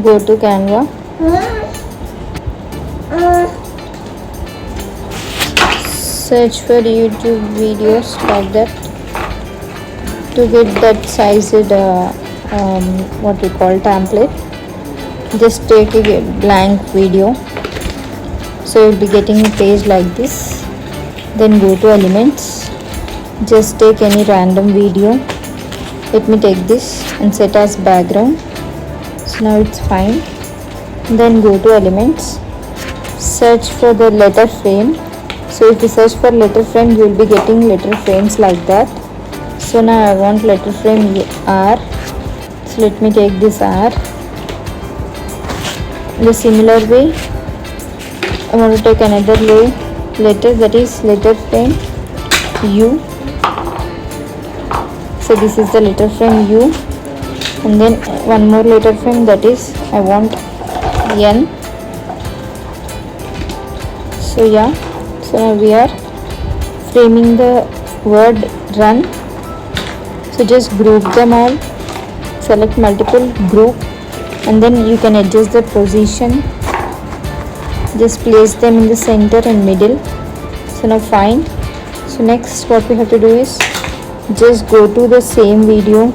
go to Canva, search for YouTube videos like that to get that sized what we call template. Just take a blank video, so you'll be getting a page like this. Then go to elements, just take any random video. Let me take this and set as background. So now it's fine. Then go to elements, search for the letter frame. So if you search for letter frame, you will be getting letter frames like that. So now I want letter frame R, so let me take this R. In the similar way, I want to take another letter, that is letter frame U. So this is the letter frame U, and then one more letter frame, that is I want N. So yeah, so now we are framing the word run. So just group them all, select multiple group, and then you can adjust the position. Just place them in the center and middle. So now fine. So next what we have to do is just go to the same video,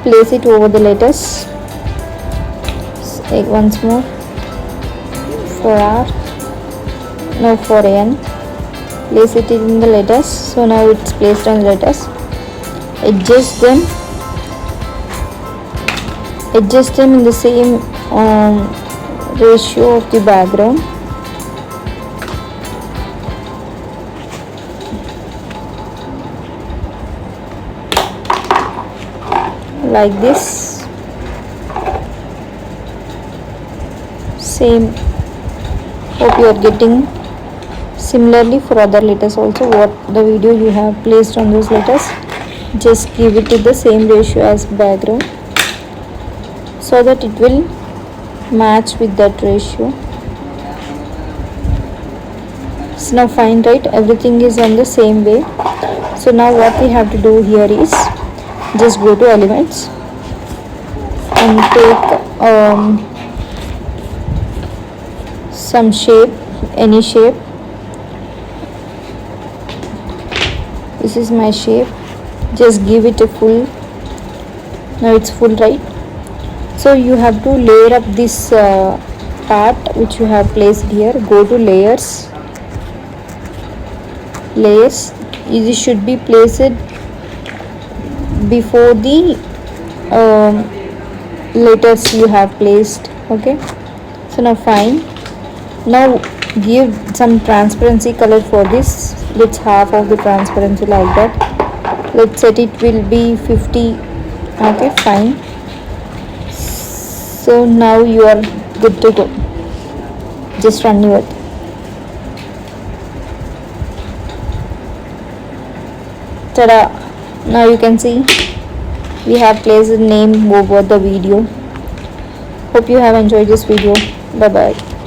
place it over the letters. Once more for R, now for N, place it in the letters. So now it's placed on letters. Adjust them in the same ratio of the background. Like this. Same. Hope you are getting. Similarly for other letters also, what the video you have placed on those letters, just give it to the same ratio as background, so that it will match with that ratio. So now fine, right? Everything is on the same way. So now what we have to do here is just go to elements and take some shape, any shape. This is my shape. Just give it a full. Now it's full, right? So you have to layer up this part which you have placed here. Go to layers. It should be placed before the letters you have placed. Okay, so now fine. Now give some transparency color for this. Let's half of the transparency like that. Let's set it will be 50. Okay, fine. So now you are good to go. Just run your. Ta-da! Now you can see we have placed the name over the video. Hope you have enjoyed this video. Bye bye.